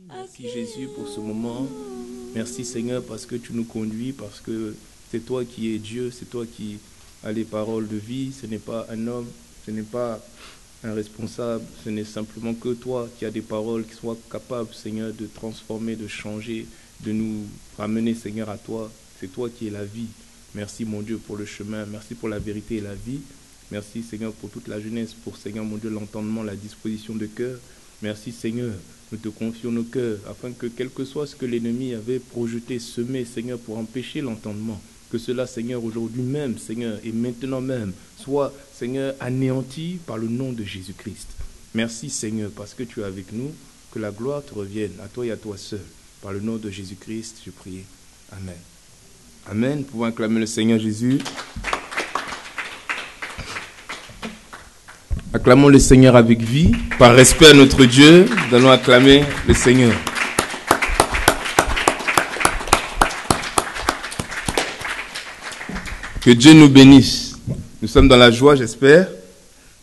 Merci Jésus pour ce moment. Merci Seigneur parce que tu nous conduis, parce que c'est toi qui es Dieu, c'est toi qui as les paroles de vie. Ce n'est pas un homme, ce n'est pas un responsable, ce n'est simplement que toi qui as des paroles qui soient capables, Seigneur, de transformer, de changer, de nous ramener, Seigneur, à toi. C'est toi qui es la vie. Merci, mon Dieu, pour le chemin. Merci pour la vérité et la vie. Merci, Seigneur, pour toute la jeunesse, pour, Seigneur, mon Dieu, l'entendement, la disposition de cœur. Merci, Seigneur. Nous te confions nos cœurs, afin que, quel que soit ce que l'ennemi avait projeté, semé, Seigneur, pour empêcher l'entendement, que cela, Seigneur, aujourd'hui même, Seigneur, et maintenant même, soit, Seigneur, anéanti par le nom de Jésus-Christ. Merci, Seigneur, parce que tu es avec nous. Que la gloire te revienne, à toi et à toi seul. Par le nom de Jésus-Christ, je prie. Amen. Amen. Nous pouvons acclamer le Seigneur Jésus. Acclamons le Seigneur avec vie. Par respect à notre Dieu, nous allons acclamer le Seigneur. Que Dieu nous bénisse. Nous sommes dans la joie, j'espère.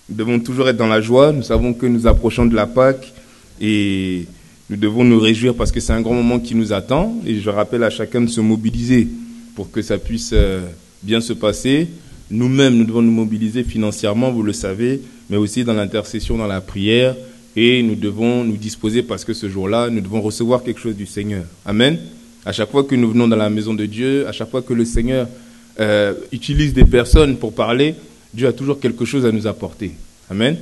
Nous devons toujours être dans la joie. Nous savons que nous approchons de la Pâque et nous devons nous réjouir parce que c'est un grand moment qui nous attend. Et je rappelle à chacun de se mobiliser pour que ça puisse bien se passer. Nous-mêmes, nous devons nous mobiliser financièrement, vous le savez, mais aussi dans l'intercession, dans la prière. Et nous devons nous disposer parce que ce jour-là, nous devons recevoir quelque chose du Seigneur. Amen. À chaque fois que nous venons dans la maison de Dieu, à chaque fois que le Seigneur utilise des personnes pour parler, Dieu a toujours quelque chose à nous apporter. Amen.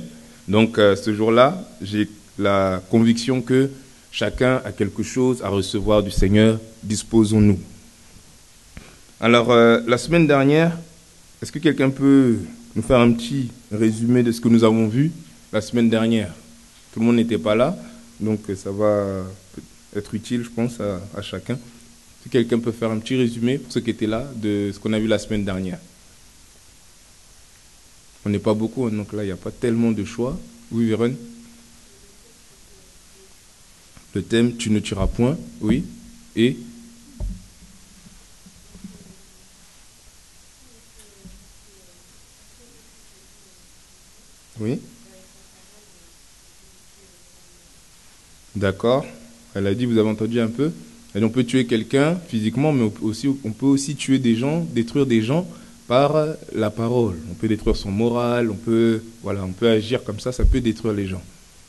Donc, ce jour-là, j'ai la conviction que chacun a quelque chose à recevoir du Seigneur. Disposons-nous. Alors, la semaine dernière, est-ce que quelqu'un peut nous faire un petit résumé de ce que nous avons vu la semaine dernière? Tout le monde n'était pas là, donc ça va être utile, je pense, à chacun. Si quelqu'un peut faire un petit résumé pour ceux qui étaient là de ce qu'on a vu la semaine dernière. On n'est pas beaucoup, donc là, il n'y a pas tellement de choix. Oui, Vérone? Le thème, tu ne tueras point, oui. Et oui. D'accord. Elle a dit, vous avez entendu un peu. Et on peut tuer quelqu'un physiquement, mais on peut aussi tuer des gens, détruire des gens par la parole. On peut détruire son moral, on peut agir comme ça peut détruire les gens.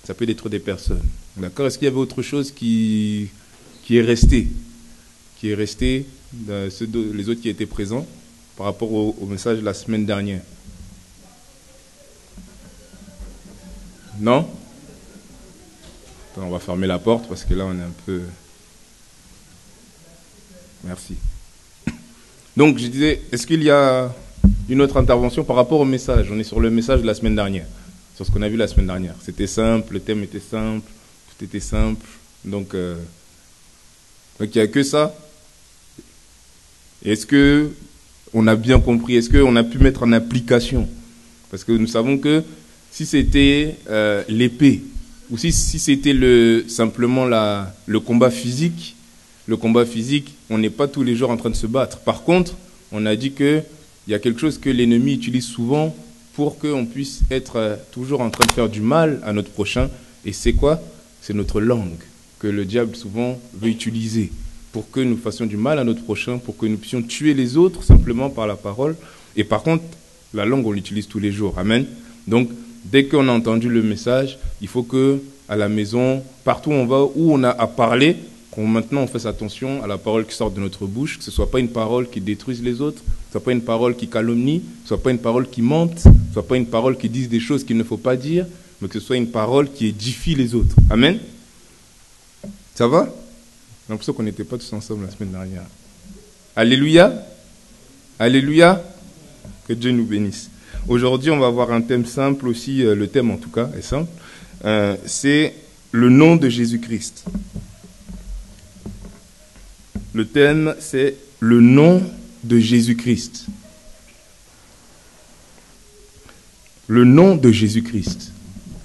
Ça peut détruire des personnes. D'accord. Est-ce qu'il y avait autre chose qui est resté? Qui est resté, les autres qui étaient présents, par rapport au message de la semaine dernière? Non? Attends, on va fermer la porte parce que là, on est un peu... Merci. Donc, je disais, est-ce qu'il y a une autre intervention par rapport au message? On est sur le message de la semaine dernière, sur ce qu'on a vu la semaine dernière. C'était simple, le thème était simple, tout était simple. Donc il n'y a que ça. Est-ce qu'on a bien compris? Est-ce qu'on a pu mettre en application? Parce que nous savons que si c'était l'épée, ou si c'était simplement le combat physique, on n'est pas tous les jours en train de se battre. Par contre, on a dit qu'il y a quelque chose que l'ennemi utilise souvent pour qu'on puisse être toujours en train de faire du mal à notre prochain. Et c'est quoi? C'est notre langue que le diable souvent veut utiliser pour que nous fassions du mal à notre prochain, pour que nous puissions tuer les autres simplement par la parole. Et par contre, la langue, on l'utilise tous les jours. Amen. Donc, dès qu'on a entendu le message, il faut que à la maison, partout où on va, où on a à parler, maintenant on fasse attention à la parole qui sort de notre bouche, que ce ne soit pas une parole qui détruise les autres, que ce ne soit pas une parole qui calomnie, que ce ne soit pas une parole qui mente, que ce ne soit pas une parole qui dise des choses qu'il ne faut pas dire, mais que ce soit une parole qui édifie les autres. Amen. Ça va? J'ai l'impression qu'on n'était pas tous ensemble la semaine dernière. Alléluia. Alléluia. Que Dieu nous bénisse. Aujourd'hui, on va avoir un thème simple aussi, le thème en tout cas est simple. C'est le nom de Jésus-Christ. Le thème, c'est le nom de Jésus-Christ. Le nom de Jésus-Christ.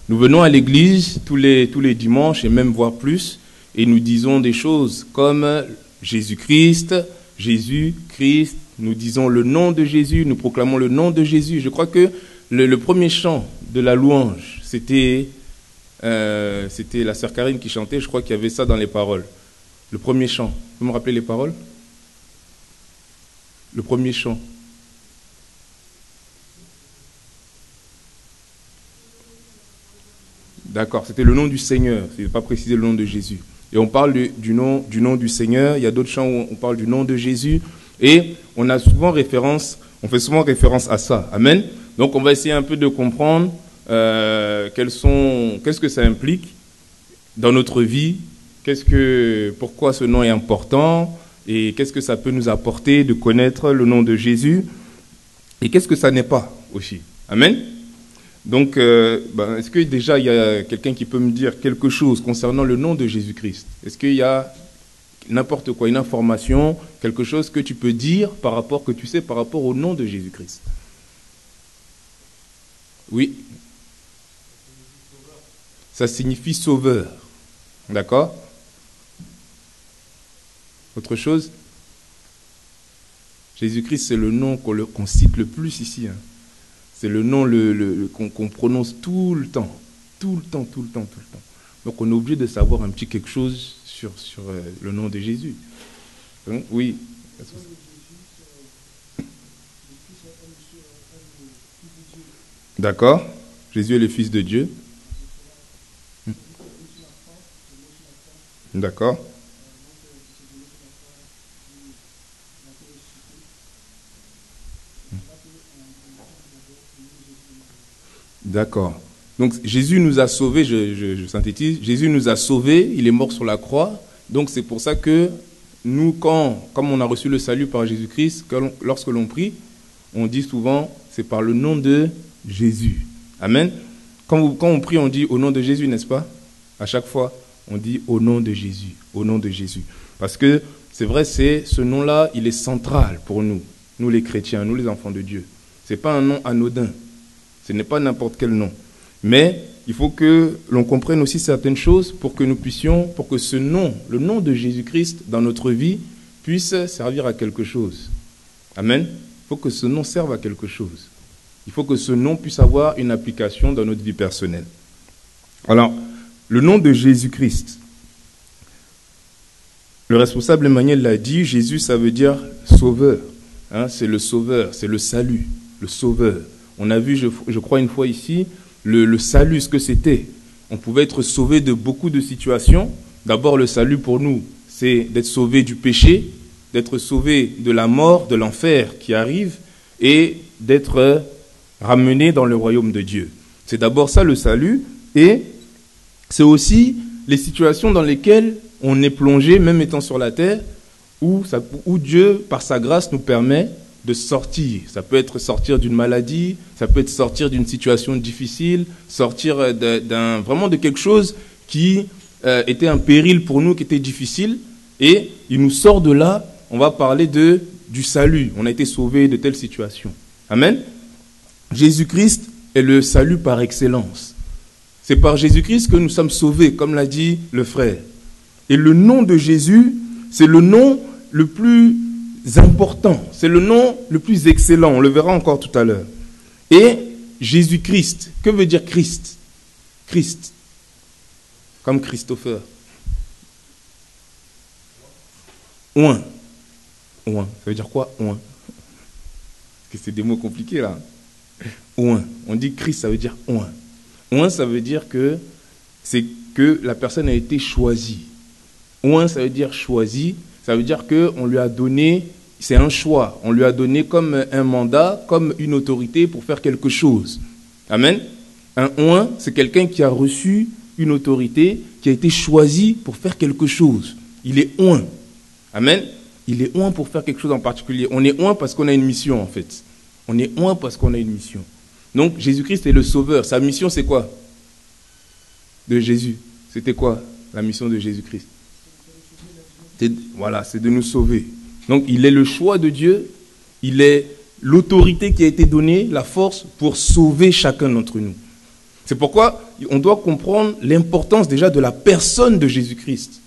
Nous venons à l'église tous les dimanches et même voire plus, et nous disons des choses comme Jésus-Christ, Jésus-Christ, nous disons le nom de Jésus, nous proclamons le nom de Jésus. Je crois que le premier chant de la louange, c'était C'était la sœur Karine qui chantait, je crois qu'il y avait ça dans les paroles. Le premier chant. Vous me rappelez les paroles? Le premier chant. D'accord, c'était le nom du Seigneur, il n'est pas précisé le nom de Jésus. Et on parle du nom du Seigneur, il y a d'autres chants où on parle du nom de Jésus, et on fait souvent référence à ça. Amen. Donc on va essayer un peu de comprendre qu'est-ce que ça implique dans notre vie, pourquoi ce nom est important, et qu'est-ce que ça peut nous apporter de connaître le nom de Jésus, et qu'est-ce que ça n'est pas aussi. Amen. Donc, est-ce que déjà il y a quelqu'un qui peut me dire quelque chose concernant le nom de Jésus-Christ? Est-ce qu'il y a n'importe quoi, une information, quelque chose que tu peux dire par rapport au nom de Jésus-Christ? Oui. Ça signifie sauveur. D'accord? Autre chose? Jésus-Christ, c'est le nom qu'on cite le plus ici. Hein. C'est le nom qu'on prononce tout le temps. Tout le temps. Donc on est obligé de savoir un petit quelque chose sur le nom de Jésus. Donc, oui. D'accord. Jésus est le Fils de Dieu. D'accord. D'accord. Donc Jésus nous a sauvés, je synthétise, Jésus nous a sauvés, il est mort sur la croix. Donc c'est pour ça que nous, comme on a reçu le salut par Jésus-Christ, lorsque l'on prie, on dit souvent, c'est par le nom de Jésus. Amen. Quand on prie, on dit au nom de Jésus, n'est-ce pas? À chaque fois, on dit au nom de Jésus, au nom de Jésus. Parce que c'est vrai, ce nom-là, il est central pour nous les chrétiens, nous les enfants de Dieu. Ce n'est pas un nom anodin. Ce n'est pas n'importe quel nom. Mais il faut que l'on comprenne aussi certaines choses pour que ce nom, le nom de Jésus-Christ dans notre vie, puisse servir à quelque chose. Amen. Il faut que ce nom serve à quelque chose. Il faut que ce nom puisse avoir une application dans notre vie personnelle. Alors, le nom de Jésus-Christ. Le responsable Emmanuel l'a dit, Jésus, ça veut dire sauveur. Hein, c'est le sauveur, c'est le salut, le sauveur. On a vu, je crois une fois ici, le salut, ce que c'était. On pouvait être sauvé de beaucoup de situations. D'abord, le salut pour nous, c'est d'être sauvé du péché, d'être sauvé de la mort, de l'enfer qui arrive, et d'être ramené dans le royaume de Dieu. C'est d'abord ça le salut, et c'est aussi les situations dans lesquelles on est plongé, même étant sur la terre, où Dieu, par sa grâce, nous permet de sortir. Ça peut être sortir d'une maladie, ça peut être sortir d'une situation difficile, sortir vraiment de quelque chose qui était un péril pour nous, qui était difficile, et il nous sort de là. On va parler du salut. On a été sauvé de telle situation. Amen. Jésus-Christ est le salut par excellence. C'est par Jésus-Christ que nous sommes sauvés, comme l'a dit le frère. Et le nom de Jésus, c'est le nom le plus important, c'est le nom le plus excellent, on le verra encore tout à l'heure. Et Jésus-Christ, que veut dire Christ? Christ, comme Christopher. Oint. Oint, ça veut dire quoi? Oint. Parce que c'est des mots compliqués là. Oint, on dit Christ, ça veut dire oint. Oint, ça veut dire que c'est que la personne a été choisie. Oint, ça veut dire choisi. Ça veut dire qu'on lui a donné, c'est un choix, on lui a donné comme un mandat, comme une autorité pour faire quelque chose. Amen. Un oint, c'est quelqu'un qui a reçu une autorité, qui a été choisi pour faire quelque chose. Il est oint. Amen. Il est oint pour faire quelque chose en particulier. On est oint parce qu'on a une mission en fait. On est oint parce qu'on a une mission. Donc Jésus-Christ est le sauveur. Sa mission c'est quoi? De Jésus. C'était quoi la mission de Jésus-Christ? Voilà, c'est de nous sauver. Donc, il est le choix de Dieu, il est l'autorité qui a été donnée, la force pour sauver chacun d'entre nous. C'est pourquoi on doit comprendre l'importance déjà de la personne de Jésus-Christ,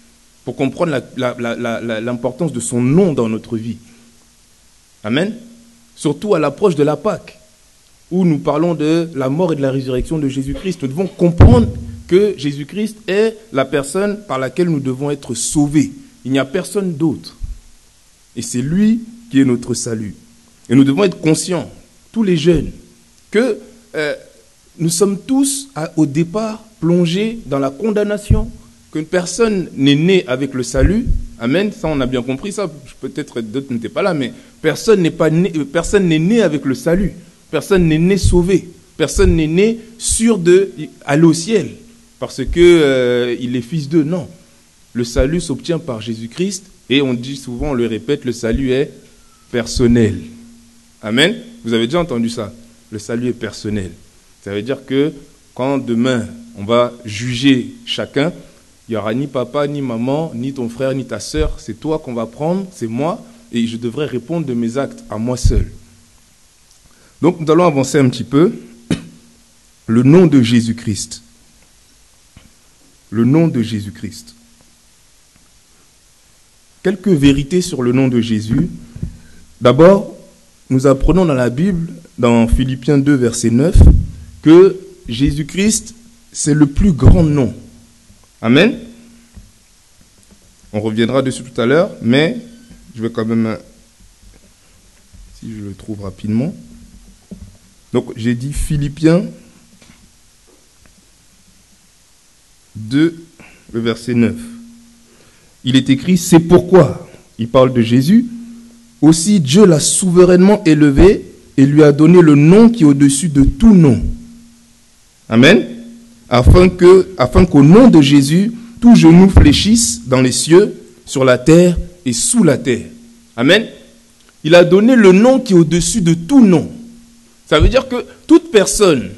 pour comprendre l'importance de son nom dans notre vie. Amen. Surtout à l'approche de la Pâque, où nous parlons de la mort et de la résurrection de Jésus-Christ. Nous devons comprendre que Jésus-Christ est la personne par laquelle nous devons être sauvés. Il n'y a personne d'autre. Et c'est lui qui est notre salut. Et nous devons être conscients, tous les jeunes, que nous sommes tous, au départ, plongés dans la condamnation, qu'une personne n'est née avec le salut. Amen, ça on a bien compris ça, peut-être d'autres n'étaient pas là, mais personne n'est né avec le salut, personne n'est né sauvé, personne n'est né sûr d'aller au ciel, parce que il est fils d'eux, non. Le salut s'obtient par Jésus-Christ, et on dit souvent, on le répète, le salut est personnel. Amen, vous avez déjà entendu ça, le salut est personnel. Ça veut dire que quand demain on va juger chacun, il n'y aura ni papa, ni maman, ni ton frère, ni ta sœur. C'est toi qu'on va prendre, c'est moi, et je devrais répondre de mes actes à moi seul. Donc nous allons avancer un petit peu. Le nom de Jésus-Christ. Le nom de Jésus-Christ. Quelques vérités sur le nom de Jésus. D'abord, nous apprenons dans la Bible, dans Philippiens 2, verset 9, que Jésus-Christ, c'est le plus grand nom. Amen. On reviendra dessus tout à l'heure, mais je vais quand même, si je le trouve rapidement. Donc, j'ai dit Philippiens 2, le verset 9. Il est écrit, c'est pourquoi, il parle de Jésus, aussi Dieu l'a souverainement élevé et lui a donné le nom qui est au-dessus de tout nom. Amen. Afin qu'au nom de Jésus, tout genou fléchisse dans les cieux, sur la terre et sous la terre. Amen. Il a donné le nom qui est au-dessus de tout nom. Ça veut dire que toute personne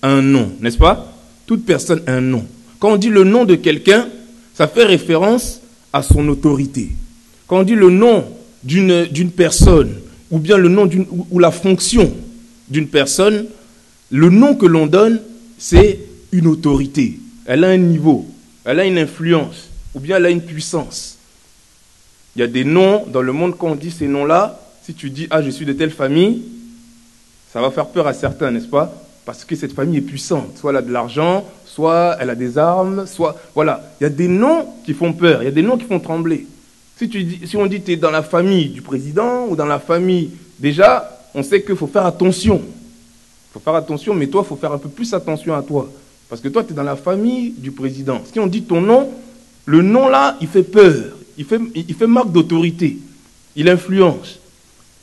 a un nom, n'est-ce pas? Toute personne a un nom. Quand on dit le nom de quelqu'un, ça fait référence à son autorité. Quand on dit le nom d'une personne, ou bien le nom ou la fonction d'une personne, le nom que l'on donne, c'est une autorité. Elle a un niveau, elle a une influence, ou bien elle a une puissance. Il y a des noms dans le monde, quand on dit ces noms-là, si tu dis « Ah, je suis de telle famille », ça va faire peur à certains, n'est-ce pas? Parce que cette famille est puissante. Soit elle a de l'argent, soit elle a des armes, soit... Voilà, il y a des noms qui font peur, il y a des noms qui font trembler. Si on dit que tu es dans la famille du président ou dans la famille... Déjà, on sait qu'il faut faire attention. Il faut faire attention, mais toi, il faut faire un peu plus attention à toi. Parce que toi, tu es dans la famille du président. Si on dit ton nom, le nom là, il fait peur. Il fait marque d'autorité. Il influence.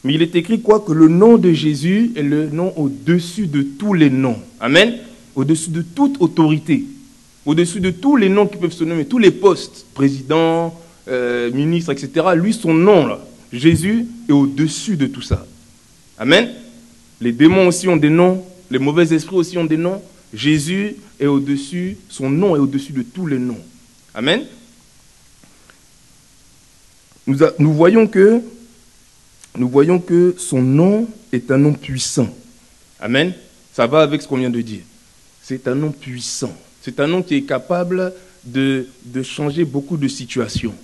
Mais il est écrit quoi? Que le nom de Jésus est le nom au-dessus de tous les noms. Amen. Au-dessus de toute autorité. Au-dessus de tous les noms qui peuvent se nommer. Tous les postes. Président, ministre, etc. Lui, son nom là. Jésus est au-dessus de tout ça. Amen. Les démons aussi ont des noms. Les mauvais esprits aussi ont des noms. Jésus est au-dessus, son nom est au-dessus de tous les noms. Amen. Nous voyons que son nom est un nom puissant. Amen. Ça va avec ce qu'on vient de dire. C'est un nom puissant. C'est un nom qui est capable de changer beaucoup de situations.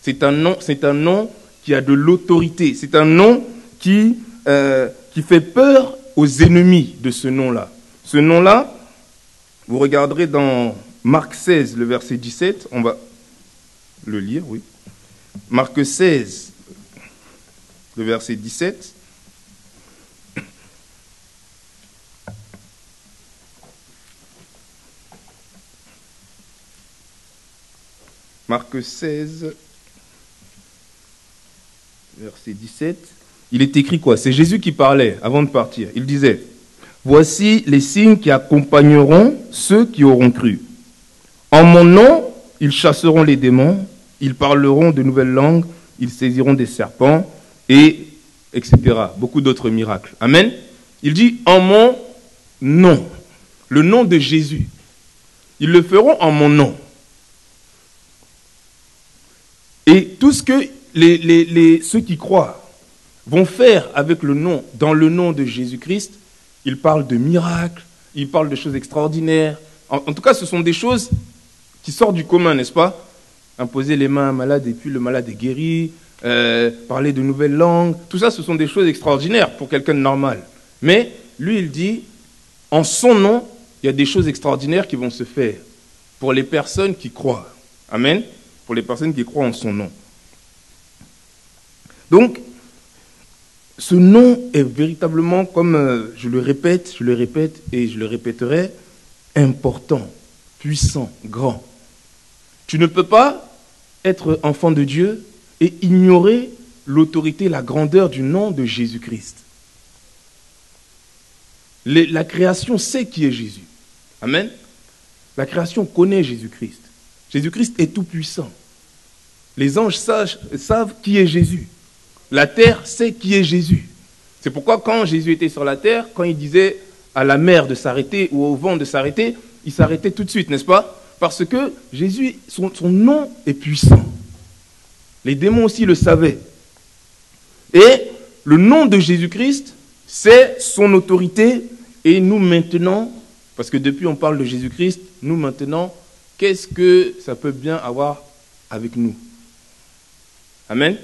C'est un nom qui a de l'autorité. C'est un nom qui fait peur aux ennemis de ce nom-là. Ce nom-là, vous regarderez dans Marc 16, le verset 17, on va le lire, oui. Marc 16, le verset 17. Marc 16, verset 17. Il est écrit quoi? C'est Jésus qui parlait avant de partir. Il disait, « Voici les signes qui accompagneront ceux qui auront cru. En mon nom, ils chasseront les démons, ils parleront de nouvelles langues, ils saisiront des serpents, et etc. » Beaucoup d'autres miracles. Amen. Il dit, « En mon nom », le nom de Jésus. Ils le feront en mon nom. Et tout ce que ceux qui croient vont faire avec le nom, dans le nom de Jésus-Christ, ils parlent de miracles, ils parlent de choses extraordinaires. En tout cas, ce sont des choses qui sortent du commun, n'est-ce pas? Imposer les mains à un malade et puis le malade est guéri, parler de nouvelles langues, tout ça, ce sont des choses extraordinaires pour quelqu'un de normal. Mais lui, il dit, en son nom, il il y a des choses extraordinaires qui vont se faire pour les personnes qui croient. Amen. Pour les personnes qui croient en son nom. Donc, ce nom est véritablement, comme je le répète et je le répéterai, important, puissant, grand. Tu ne peux pas être enfant de Dieu et ignorer l'autorité, la grandeur du nom de Jésus-Christ. La création sait qui est Jésus. Amen. La création connaît Jésus-Christ. Jésus-Christ est tout puissant. Les anges savent qui est Jésus. La terre sait qui est Jésus. C'est pourquoi quand Jésus était sur la terre, quand il disait à la mer de s'arrêter ou au vent de s'arrêter, il s'arrêtait tout de suite, n'est-ce pas? Parce que Jésus, son nom est puissant. Les démons aussi le savaient. Et le nom de Jésus-Christ, c'est son autorité. Et nous maintenant, parce que depuis on parle de Jésus-Christ, nous maintenant, qu'est-ce que ça peut bien avoir avec nous? Amen.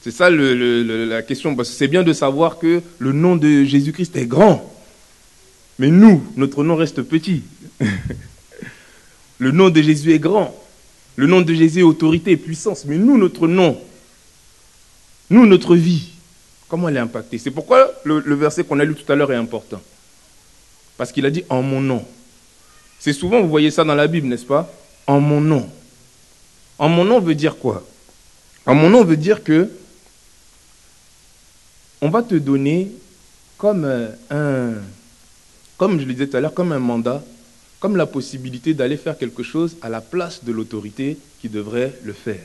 C'est ça la question, parce que c'est bien de savoir que le nom de Jésus-Christ est grand. Mais nous, notre nom reste petit. Le nom de Jésus est grand. Le nom de Jésus est autorité et puissance. Mais nous, notre nom, nous, notre vie, comment elle est impactée? C'est pourquoi le verset qu'on a lu tout à l'heure est important. Parce qu'il a dit « en mon nom ». C'est souvent, vous voyez ça dans la Bible, n'est-ce pas? « En mon nom ». En mon nom veut dire quoi? En mon nom veut dire que on va te donner comme je le disais tout à l'heure, comme un mandat, comme la possibilité d'aller faire quelque chose à la place de l'autorité qui devrait le faire.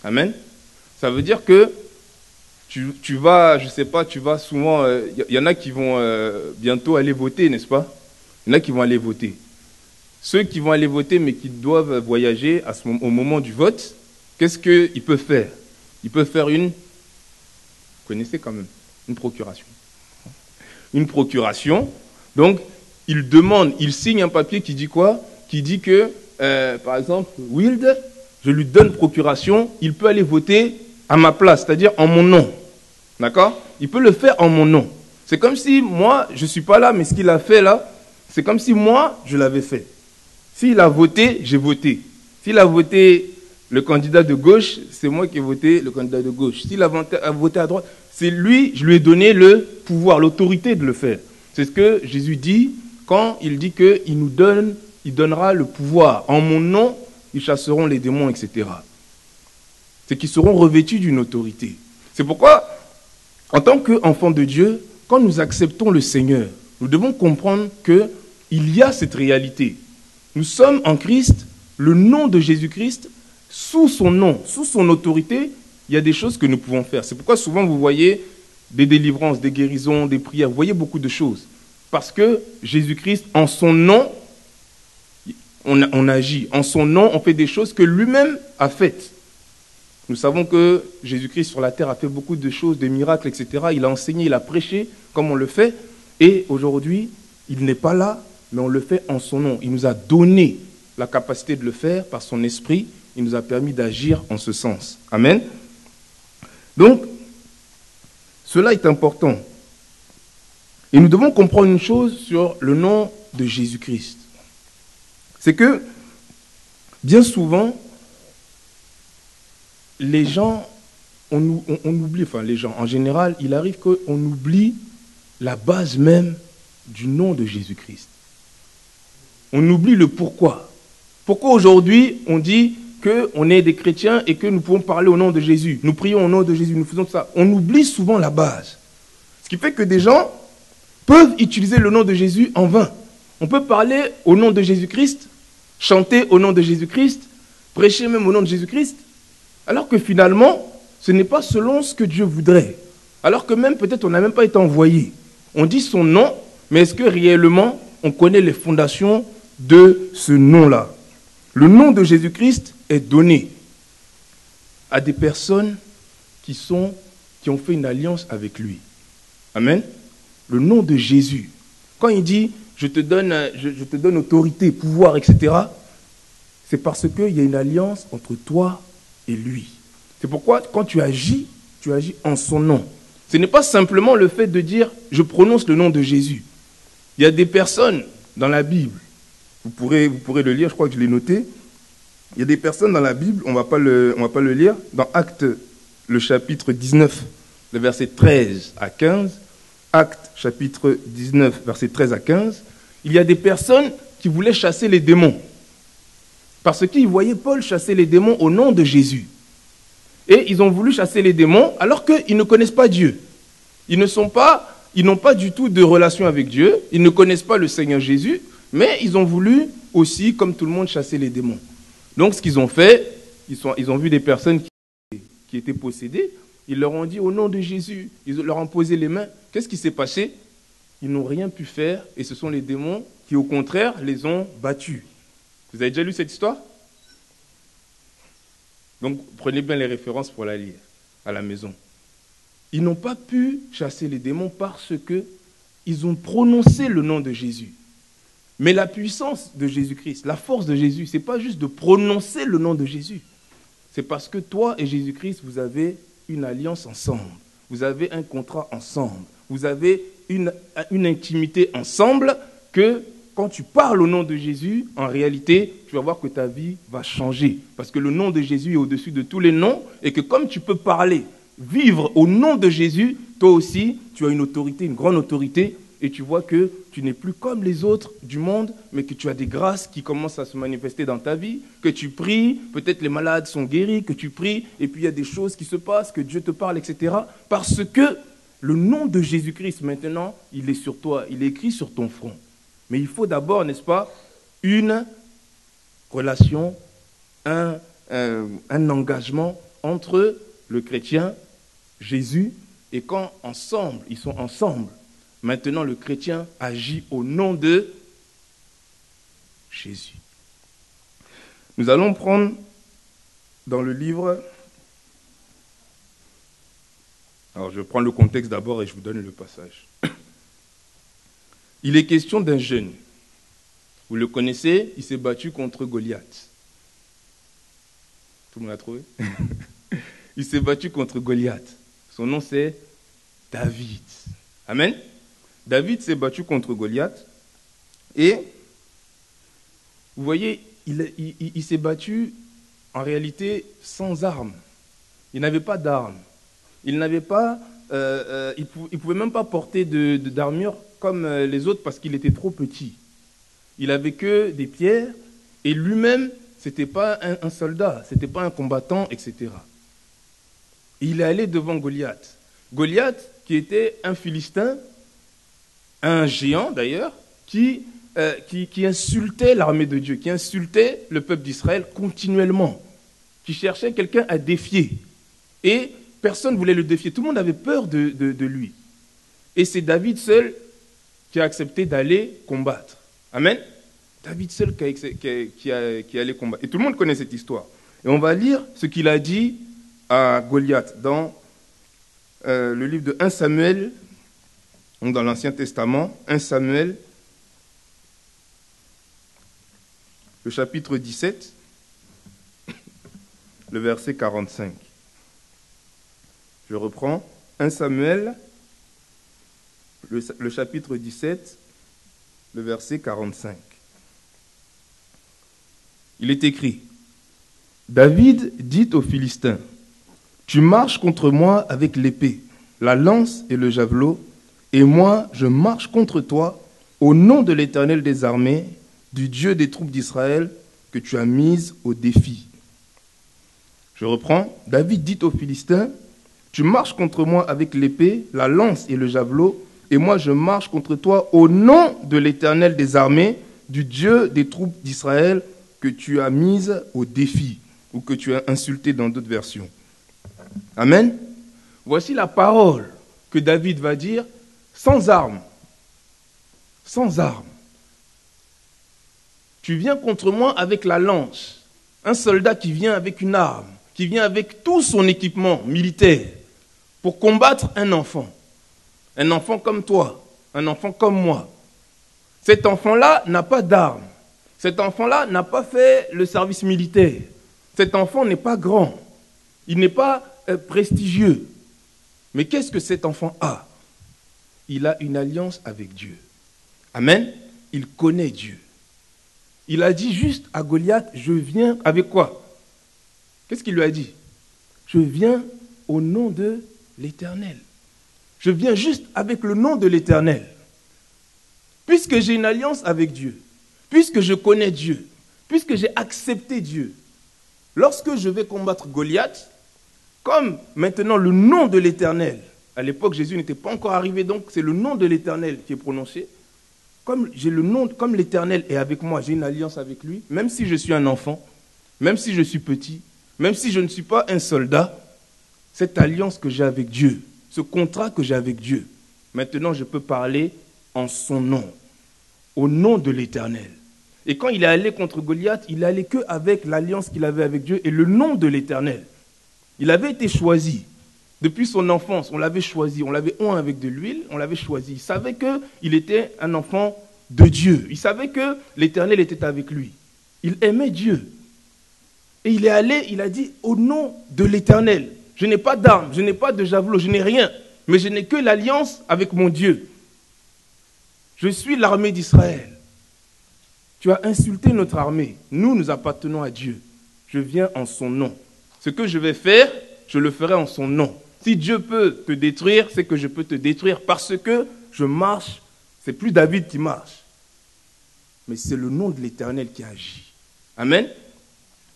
Amen. Ça veut dire que tu vas, je ne sais pas, tu vas souvent, y en a qui vont bientôt aller voter, n'est-ce pas? Il y en a qui vont aller voter. Ceux qui vont aller voter mais qui doivent voyager au moment du vote, qu'est-ce qu'ils peuvent faire? Ils peuvent faire vous connaissez quand même, une procuration. Une procuration. Donc, ils signent un papier qui dit quoi? Qui dit que, par exemple, Wild, je lui donne procuration, il peut aller voter à ma place, c'est-à-dire en mon nom. D'accord? Il peut le faire en mon nom. C'est comme si moi, je ne suis pas là, mais ce qu'il a fait là, c'est comme si moi, je l'avais fait. S'il a voté, j'ai voté. S'il a voté le candidat de gauche, c'est moi qui ai voté le candidat de gauche. S'il a voté à droite, c'est lui, je lui ai donné le pouvoir, l'autorité de le faire. C'est ce que Jésus dit quand il dit qu'il donnera le pouvoir. En mon nom, ils chasseront les démons, etc. C'est qu'ils seront revêtus d'une autorité. C'est pourquoi, en tant qu'enfants de Dieu, quand nous acceptons le Seigneur, nous devons comprendre qu'il y a cette réalité. Nous sommes en Christ, le nom de Jésus-Christ, sous son nom, sous son autorité, il y a des choses que nous pouvons faire. C'est pourquoi souvent vous voyez des délivrances, des guérisons, des prières, vous voyez beaucoup de choses. Parce que Jésus-Christ, en son nom, on agit. En son nom, on fait des choses que lui-même a faites. Nous savons que Jésus-Christ sur la terre a fait beaucoup de choses, des miracles, etc. Il a enseigné, il a prêché comme on le fait. Et aujourd'hui, il n'est pas là, mais on le fait en son nom. Il nous a donné la capacité de le faire par son esprit. Il nous a permis d'agir en ce sens. Amen. Donc, cela est important. Et nous devons comprendre une chose sur le nom de Jésus-Christ. C'est que, bien souvent, les gens, on oublie, enfin les gens, en général, il arrive qu'on oublie la base même du nom de Jésus-Christ. On oublie le pourquoi. Pourquoi aujourd'hui on dit qu'on est des chrétiens et que nous pouvons parler au nom de Jésus. Nous prions au nom de Jésus, nous faisons ça. On oublie souvent la base. Ce qui fait que des gens peuvent utiliser le nom de Jésus en vain. On peut parler au nom de Jésus-Christ, chanter au nom de Jésus-Christ, prêcher même au nom de Jésus-Christ, alors que finalement, ce n'est pas selon ce que Dieu voudrait. Alors que même peut-être on n'a même pas été envoyé. On dit son nom, mais est-ce que réellement on connaît les fondations de ce nom-là? Le nom de Jésus-Christ est donné à des personnes qui ont fait une alliance avec lui. Amen. Le nom de Jésus. Quand il dit je te donne autorité, pouvoir, etc., c'est parce qu'il y a une alliance entre toi et lui. C'est pourquoi quand tu agis en son nom. Ce n'est pas simplement le fait de dire je prononce le nom de Jésus. Il y a des personnes dans la Bible. Vous pourrez le lire, je crois que je l'ai noté. Il y a des personnes dans la Bible, on va pas le lire, dans Actes, le chapitre 19, le verset 13 à 15, Actes, chapitre 19, verset 13 à 15, il y a des personnes qui voulaient chasser les démons. Parce qu'ils voyaient Paul chasser les démons au nom de Jésus. Et ils ont voulu chasser les démons alors qu'ils ne connaissent pas Dieu. Ils n'ont pas du tout de relation avec Dieu, ils ne connaissent pas le Seigneur Jésus, mais ils ont voulu aussi, comme tout le monde, chasser les démons. Donc ce qu'ils ont fait, ils ont vu des personnes qui étaient possédées, ils leur ont dit au nom de Jésus, ils leur ont posé les mains. Qu'est-ce qui s'est passé? Ils n'ont rien pu faire et ce sont les démons qui au contraire les ont battus. Vous avez déjà lu cette histoire? Donc prenez bien les références pour la lire à la maison. Ils n'ont pas pu chasser les démons parce qu'ils ont prononcé le nom de Jésus. Mais la puissance de Jésus-Christ, la force de Jésus, ce n'est pas juste de prononcer le nom de Jésus. C'est parce que toi et Jésus-Christ, vous avez une alliance ensemble. Vous avez un contrat ensemble. Vous avez une intimité ensemble que quand tu parles au nom de Jésus, en réalité, tu vas voir que ta vie va changer. Parce que le nom de Jésus est au-dessus de tous les noms et que comme tu peux parler, vivre au nom de Jésus, toi aussi, tu as une autorité, une grande autorité, et tu vois que tu n'es plus comme les autres du monde, mais que tu as des grâces qui commencent à se manifester dans ta vie, que tu pries, peut-être les malades sont guéris, que tu pries, et puis il y a des choses qui se passent, que Dieu te parle, etc. Parce que le nom de Jésus-Christ, maintenant, il est sur toi, il est écrit sur ton front. Mais il faut d'abord, n'est-ce pas, une relation, un engagement entre le chrétien, Jésus, et quand ensemble, ils sont ensemble, maintenant le chrétien agit au nom de Jésus. Nous allons prendre dans le livre, alors je prends le contexte d'abord et je vous donne le passage. Il est question d'un jeune. Vous le connaissez, il s'est battu contre Goliath. Tout le monde l'a trouvé? Il s'est battu contre Goliath. Son nom c'est David. Amen. David s'est battu contre Goliath. Et vous voyez, il s'est battu en réalité sans armes. Il n'avait pas d'armes. Il n'avait pas, il pouvait même pas porter d'armure comme les autres parce qu'il était trop petit. Il avait que des pierres et lui-même, c'était pas un soldat, c'était pas un combattant, etc. Et il est allé devant Goliath. Goliath, qui était un Philistin, un géant d'ailleurs, qui insultait l'armée de Dieu, qui insultait le peuple d'Israël continuellement, qui cherchait quelqu'un à défier. Et personne ne voulait le défier, tout le monde avait peur de lui. Et c'est David seul qui a accepté d'aller combattre. Amen. David seul qui allait combattre. Et tout le monde connaît cette histoire. Et on va lire ce qu'il a dit à Goliath dans le livre de 1 Samuel, donc dans l'Ancien Testament, 1 Samuel, le chapitre 17, le verset 45. Je reprends, 1 Samuel, le chapitre 17, le verset 45. Il est écrit, David dit aux Philistins, tu marches contre moi avec l'épée, la lance et le javelot, et moi je marche contre toi au nom de l'Éternel des armées, du Dieu des troupes d'Israël que tu as mise au défi. Je reprends, David dit aux Philistins, tu marches contre moi avec l'épée, la lance et le javelot, et moi je marche contre toi au nom de l'Éternel des armées, du Dieu des troupes d'Israël que tu as mise au défi, ou que tu as insulté dans d'autres versions. Amen. Voici la parole que David va dire sans armes. Sans armes. Tu viens contre moi avec la lance. Un soldat qui vient avec une arme, qui vient avec tout son équipement militaire pour combattre un enfant. Un enfant comme toi, un enfant comme moi. Cet enfant-là n'a pas d'armes. Cet enfant-là n'a pas fait le service militaire. Cet enfant n'est pas grand. Il n'est pas prestigieux. Mais qu'est-ce que cet enfant a? Il a une alliance avec Dieu. Amen. il connaît Dieu. Il a dit juste à Goliath, je viens avec quoi? Qu'est-ce qu'il lui a dit? Je viens au nom de l'Éternel. Je viens juste avec le nom de l'Éternel. Puisque j'ai une alliance avec Dieu, puisque je connais Dieu, puisque j'ai accepté Dieu, lorsque je vais combattre Goliath, comme maintenant le nom de l'Éternel, à l'époque Jésus n'était pas encore arrivé, donc c'est le nom de l'Éternel qui est prononcé, comme l'Éternel est avec moi, j'ai une alliance avec lui, même si je suis un enfant, même si je suis petit, même si je ne suis pas un soldat, cette alliance que j'ai avec Dieu, ce contrat que j'ai avec Dieu, maintenant je peux parler en son nom, au nom de l'Éternel. Et quand il est allé contre Goliath, il n'allait qu'avec l'alliance qu'il avait avec Dieu et le nom de l'Éternel. Il avait été choisi. Depuis son enfance, on l'avait choisi, on l'avait oint avec de l'huile, on l'avait choisi. Il savait qu'il était un enfant de Dieu. Il savait que l'Éternel était avec lui. Il aimait Dieu. Et il est allé, il a dit, au nom de l'Éternel. Je n'ai pas d'armes, je n'ai pas de javelot, je n'ai rien. Mais je n'ai que l'alliance avec mon Dieu. Je suis l'armée d'Israël. Tu as insulté notre armée. Nous appartenons à Dieu. Je viens en son nom. Ce que je vais faire, je le ferai en son nom. Si Dieu peut te détruire, c'est que je peux te détruire parce que je marche. C'est plus David qui marche. Mais c'est le nom de l'Éternel qui agit. Amen.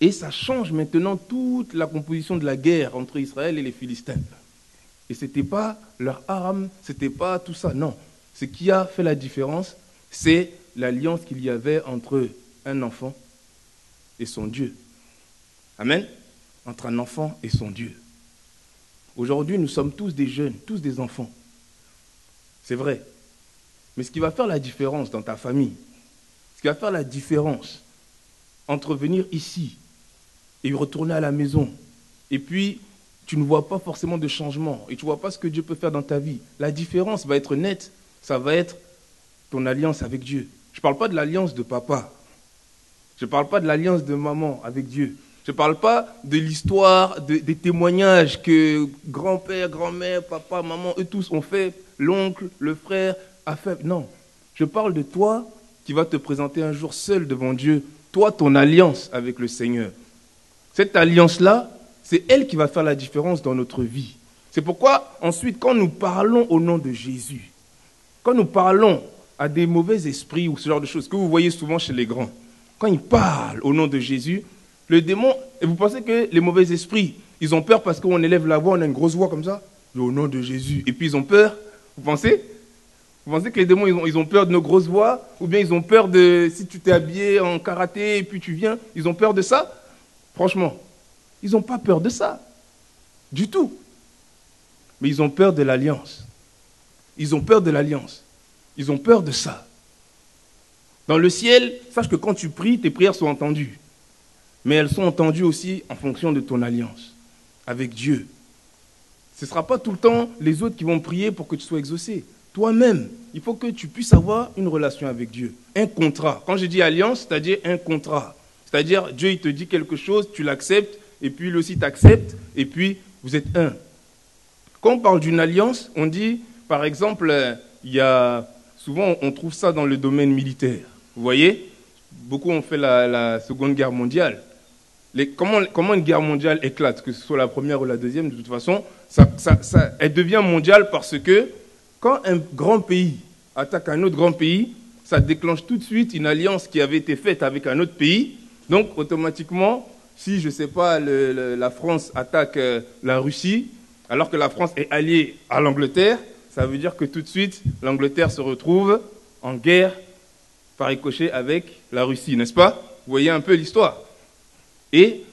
Et ça change maintenant toute la composition de la guerre entre Israël et les Philistins. Et ce n'était pas leur arme, ce n'était pas tout ça. Non. Ce qui a fait la différence, c'est l'alliance qu'il y avait entre un enfant et son Dieu. Amen. Entre un enfant et son Dieu. Aujourd'hui, nous sommes tous des jeunes, tous des enfants. C'est vrai. Mais ce qui va faire la différence dans ta famille, ce qui va faire la différence entre venir ici et retourner à la maison, et puis tu ne vois pas forcément de changement, et tu ne vois pas ce que Dieu peut faire dans ta vie, la différence va être nette, ça va être ton alliance avec Dieu. Je ne parle pas de l'alliance de papa, je ne parle pas de l'alliance de maman avec Dieu. Je ne parle pas de l'histoire, des témoignages que grand-père, grand-mère, papa, maman, eux tous ont fait, l'oncle, le frère a fait. Non, je parle de toi qui vas te présenter un jour seul devant Dieu, toi, ton alliance avec le Seigneur. Cette alliance-là, c'est elle qui va faire la différence dans notre vie. C'est pourquoi, ensuite, quand nous parlons au nom de Jésus, quand nous parlons à des mauvais esprits ou ce genre de choses que vous voyez souvent chez les grands, quand ils parlent au nom de Jésus, le démon, et vous pensez que les mauvais esprits, ils ont peur parce qu'on élève la voix, on a une grosse voix comme ça, au nom de Jésus, et puis ils ont peur, vous pensez? Vous pensez que les démons, ils ont peur de nos grosses voix, ou bien ils ont peur de, si tu t'es habillé en karaté et puis tu viens, ils ont peur de ça? Franchement, ils n'ont pas peur de ça, du tout. Mais ils ont peur de l'alliance. Ils ont peur de l'alliance. Ils ont peur de ça. Dans le ciel, sache que quand tu pries, tes prières sont entendues. Mais elles sont entendues aussi en fonction de ton alliance avec Dieu. Ce ne sera pas tout le temps les autres qui vont prier pour que tu sois exaucé. Toi-même, il faut que tu puisses avoir une relation avec Dieu, un contrat. Quand je dis alliance, c'est-à-dire un contrat. C'est-à-dire Dieu il te dit quelque chose, tu l'acceptes, et puis lui aussi t'accepte, et puis vous êtes un. Quand on parle d'une alliance, on dit, par exemple, souvent on trouve ça dans le domaine militaire. Vous voyez, beaucoup ont fait la Seconde Guerre mondiale. Comment une guerre mondiale éclate, que ce soit la première ou la deuxième, de toute façon, elle devient mondiale parce que quand un grand pays attaque un autre grand pays, ça déclenche tout de suite une alliance qui avait été faite avec un autre pays. Donc, automatiquement, si, je ne sais pas, la France attaque la Russie, alors que la France est alliée à l'Angleterre, ça veut dire que tout de suite, l'Angleterre se retrouve en guerre par ricochet avec la Russie, n'est-ce pas? Vous voyez un peu l'histoire. Et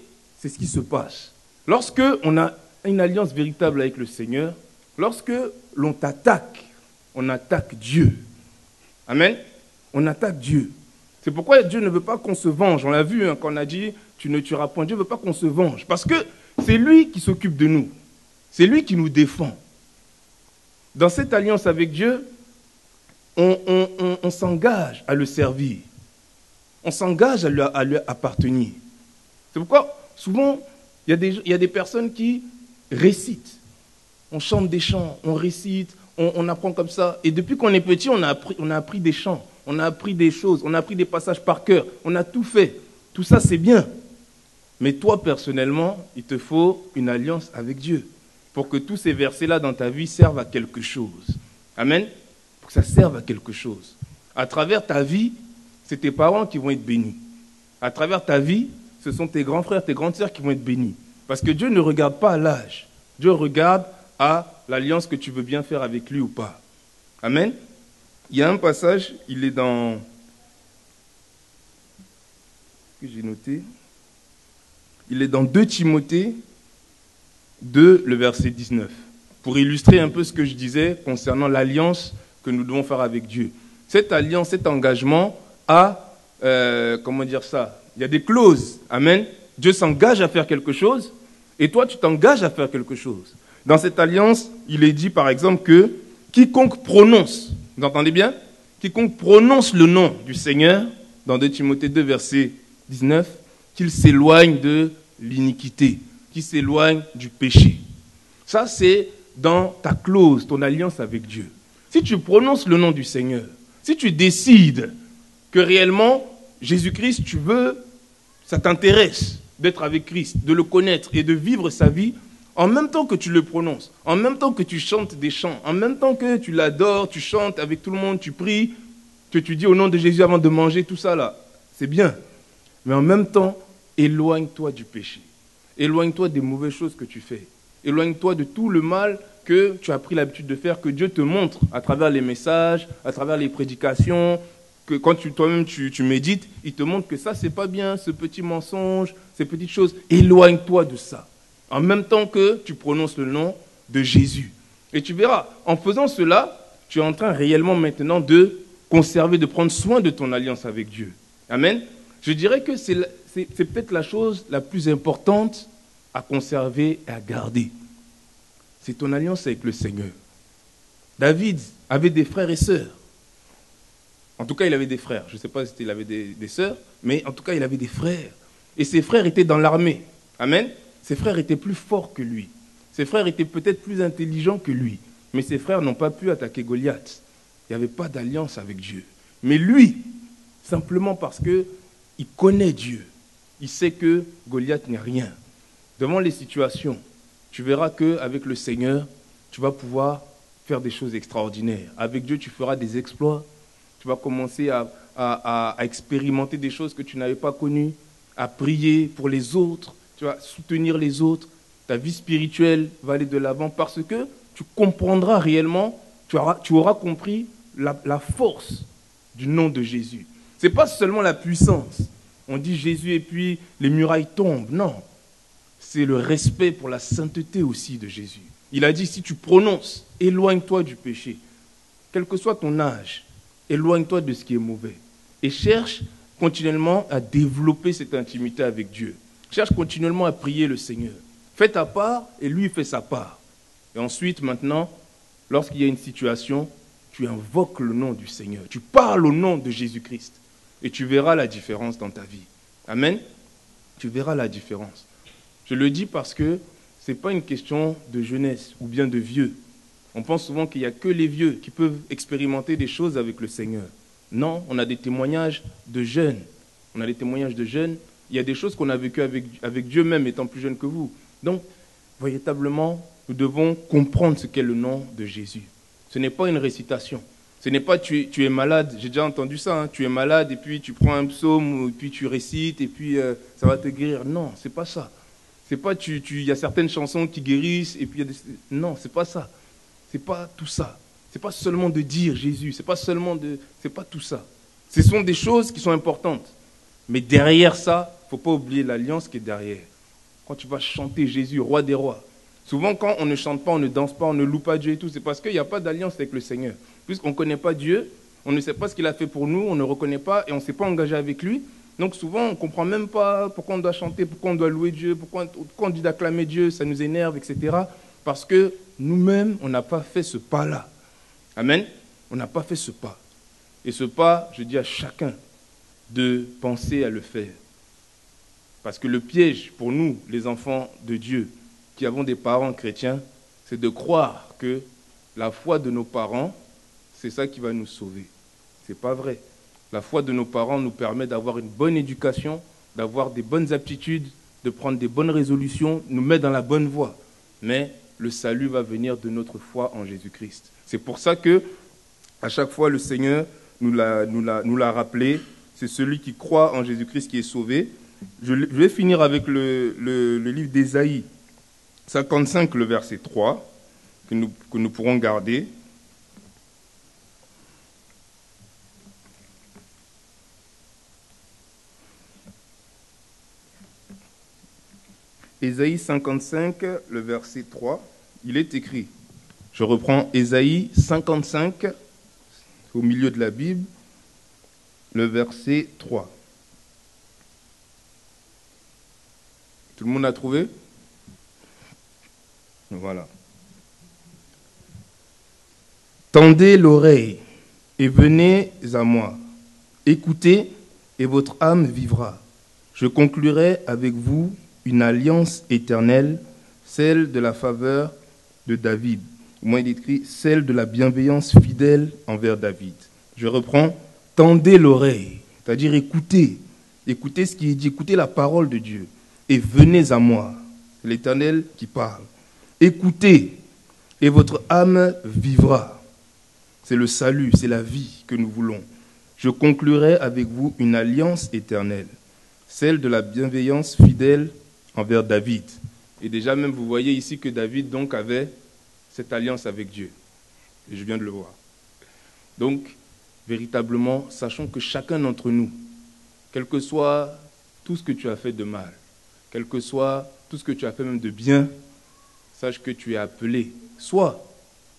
c'est ce qui se passe. Lorsque on a une alliance véritable avec le Seigneur, lorsque l'on t'attaque, on attaque Dieu. Amen? On attaque Dieu. C'est pourquoi Dieu ne veut pas qu'on se venge. On l'a vu quand on a dit « tu ne tueras point ». Dieu ne veut pas qu'on se venge. Parce que c'est lui qui s'occupe de nous. C'est lui qui nous défend. Dans cette alliance avec Dieu, on s'engage à le servir. On s'engage à lui appartenir. C'est pourquoi, souvent, il y a des personnes qui récitent. On chante des chants, on récite, on apprend comme ça. Et depuis qu'on est petit, on a appris des chants. on a appris des choses, on a appris des passages par cœur, on a tout fait. Tout ça, c'est bien. Mais toi, personnellement, il te faut une alliance avec Dieu pour que tous ces versets-là dans ta vie servent à quelque chose. Amen. Pour que ça serve à quelque chose. À travers ta vie, c'est tes parents qui vont être bénis. À travers ta vie, ce sont tes grands frères, tes grandes sœurs qui vont être bénis. Parce que Dieu ne regarde pas à l'âge. Dieu regarde à l'alliance que tu veux bien faire avec lui ou pas. Amen. Il y a un passage, il est dans... que j'ai noté. Il est dans 2 Timothée 2, le verset 19. Pour illustrer un peu ce que je disais concernant l'alliance que nous devons faire avec Dieu. Cette alliance, cet engagement a, comment dire ça? Il y a des clauses. Amen. Dieu s'engage à faire quelque chose et toi, tu t'engages à faire quelque chose. Dans cette alliance, il est dit par exemple que quiconque prononce, vous entendez bien? Quiconque prononce le nom du Seigneur, dans 2 Timothée 2, verset 19, qu'il s'éloigne de l'iniquité, qu'il s'éloigne du péché. Ça, c'est dans ta clause, ton alliance avec Dieu. Si tu prononces le nom du Seigneur, si tu décides que réellement, Jésus-Christ, tu veux, ça t'intéresse d'être avec Christ, de le connaître et de vivre sa vie, en même temps que tu le prononces, en même temps que tu chantes des chants, en même temps que tu l'adores, tu chantes avec tout le monde, tu pries, que tu dis au nom de Jésus avant de manger, tout ça là, c'est bien. Mais en même temps, éloigne-toi du péché. Éloigne-toi des mauvaises choses que tu fais. Éloigne-toi de tout le mal que tu as pris l'habitude de faire, que Dieu te montre à travers les messages, à travers les prédications, que quand toi-même tu médites, il te montre que ça, c'est pas bien, ce petit mensonge, ces petites choses. Éloigne-toi de ça. En même temps que tu prononces le nom de Jésus. Et tu verras, en faisant cela, tu es en train réellement maintenant de conserver, de prendre soin de ton alliance avec Dieu. Amen. Je dirais que c'est peut-être la chose la plus importante à conserver et à garder. C'est ton alliance avec le Seigneur. David avait des frères et sœurs. En tout cas, il avait des frères. Je ne sais pas s'il avait des sœurs, mais en tout cas, il avait des frères. Et ses frères étaient dans l'armée. Amen. Ses frères étaient plus forts que lui. Ses frères étaient peut-être plus intelligents que lui. Mais ses frères n'ont pas pu attaquer Goliath. Il n'y avait pas d'alliance avec Dieu. Mais lui, simplement parce qu'il connaît Dieu, il sait que Goliath n'est rien. Devant les situations, tu verras qu'avec le Seigneur, tu vas pouvoir faire des choses extraordinaires. Avec Dieu, tu feras des exploits. Tu vas commencer à expérimenter des choses que tu n'avais pas connues, à prier pour les autres, tu vas soutenir les autres. Ta vie spirituelle va aller de l'avant parce que tu comprendras réellement, tu auras compris la force du nom de Jésus. Ce n'est pas seulement la puissance. On dit Jésus et puis les murailles tombent. Non, c'est le respect pour la sainteté aussi de Jésus. Il a dit, si tu prononces, éloigne-toi du péché. Quel que soit ton âge, éloigne-toi de ce qui est mauvais. Et cherche continuellement à développer cette intimité avec Dieu. Cherche continuellement à prier le Seigneur. Fais ta part et lui fait sa part. Et ensuite, maintenant, lorsqu'il y a une situation, tu invoques le nom du Seigneur. Tu parles au nom de Jésus-Christ. Et tu verras la différence dans ta vie. Amen. Tu verras la différence. Je le dis parce que ce n'est pas une question de jeunesse ou bien de vieux. On pense souvent qu'il n'y a que les vieux qui peuvent expérimenter des choses avec le Seigneur. Non, on a des témoignages de jeunes. On a des témoignages de jeunes. Il y a des choses qu'on a vécues avec Dieu même étant plus jeune que vous. Donc, véritablement, nous devons comprendre ce qu'est le nom de Jésus. Ce n'est pas une récitation. Ce n'est pas tu es malade, j'ai déjà entendu ça, hein, tu es malade et puis tu prends un psaume et puis tu récites et puis ça va te guérir. Non, c'est pas ça. C'est pas il y a certaines chansons qui guérissent et puis il y a des... Non, c'est pas ça. C'est pas tout ça. C'est pas seulement de dire Jésus, c'est pas tout ça. Ce sont des choses qui sont importantes. Mais derrière ça, il ne faut pas oublier l'alliance qui est derrière. Quand tu vas chanter Jésus, roi des rois, souvent quand on ne chante pas, on ne danse pas, on ne loue pas Dieu et tout, c'est parce qu'il n'y a pas d'alliance avec le Seigneur. Puisqu'on ne connaît pas Dieu, on ne sait pas ce qu'il a fait pour nous, on ne reconnaît pas et on ne s'est pas engagé avec lui. Donc souvent, on ne comprend même pas pourquoi on doit chanter, pourquoi on doit louer Dieu, pourquoi on dit d'acclamer Dieu, ça nous énerve, etc. Parce que nous-mêmes, on n'a pas fait ce pas-là. Amen. On n'a pas fait ce pas. Et ce pas, je dis à chacun de penser à le faire. Parce que le piège pour nous, les enfants de Dieu, qui avons des parents chrétiens, c'est de croire que la foi de nos parents, c'est ça qui va nous sauver. Ce n'est pas vrai. La foi de nos parents nous permet d'avoir une bonne éducation, d'avoir des bonnes aptitudes, de prendre des bonnes résolutions, nous met dans la bonne voie. Mais le salut va venir de notre foi en Jésus-Christ. C'est pour ça que, à chaque fois, le Seigneur nous l'a rappelé. C'est celui qui croit en Jésus-Christ qui est sauvé. Je vais finir avec le livre d'Ésaïe 55, le verset 3, que nous pourrons garder. Ésaïe 55, le verset 3, il est écrit. Je reprends Ésaïe 55, au milieu de la Bible, le verset 3. Tout le monde a trouvé? Voilà. Tendez l'oreille et venez à moi. Écoutez et votre âme vivra. Je conclurai avec vous une alliance éternelle, celle de la faveur de David. Au moins il est écrit, celle de la bienveillance fidèle envers David. Je reprends, tendez l'oreille, c'est-à-dire écoutez. Écoutez ce qui est dit, écoutez la parole de Dieu. Et venez à moi. C'est l'Éternel qui parle. Écoutez, et votre âme vivra. C'est le salut, c'est la vie que nous voulons. Je conclurai avec vous une alliance éternelle, celle de la bienveillance fidèle envers David. Et déjà même, vous voyez ici que David donc avait cette alliance avec Dieu. Et je viens de le voir. Donc, véritablement, sachons que chacun d'entre nous, quel que soit tout ce que tu as fait de mal, quel que soit tout ce que tu as fait même de bien, sache que tu es appelé, soit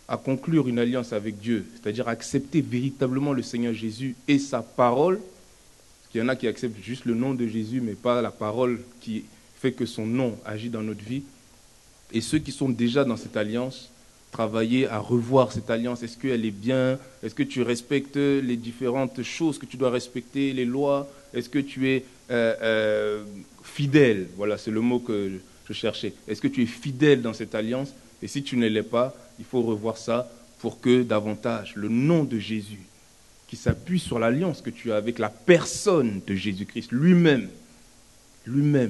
à conclure une alliance avec Dieu, c'est-à-dire accepter véritablement le Seigneur Jésus et sa parole. Parce qu'il y en a qui acceptent juste le nom de Jésus, mais pas la parole qui fait que son nom agit dans notre vie. Et ceux qui sont déjà dans cette alliance, travailler à revoir cette alliance. Est-ce qu'elle est bien? Est-ce que tu respectes les différentes choses que tu dois respecter, les lois? Est-ce que tu es fidèle? Voilà, c'est le mot que je cherchais. Est-ce que tu es fidèle dans cette alliance? Et si tu ne l'es pas, il faut revoir ça pour que davantage le nom de Jésus, qui s'appuie sur l'alliance que tu as avec la personne de Jésus-Christ, lui-même,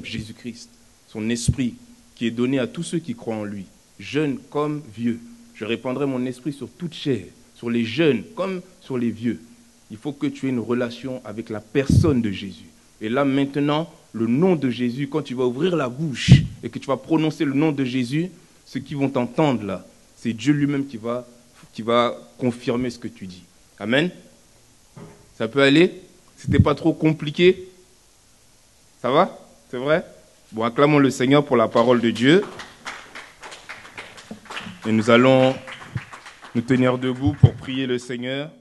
Jésus-Christ, son esprit qui est donné à tous ceux qui croient en lui, jeunes comme vieux. Je répandrai mon esprit sur toute chair, sur les jeunes comme sur les vieux. Il faut que tu aies une relation avec la personne de Jésus. Et là maintenant, le nom de Jésus, quand tu vas ouvrir la bouche et que tu vas prononcer le nom de Jésus, ceux qui vont t'entendre là, c'est Dieu lui-même qui va confirmer ce que tu dis. Amen. Ça peut aller? C'était pas trop compliqué? Ça va? C'est vrai? Bon, acclamons le Seigneur pour la parole de Dieu. Et nous allons nous tenir debout pour prier le Seigneur.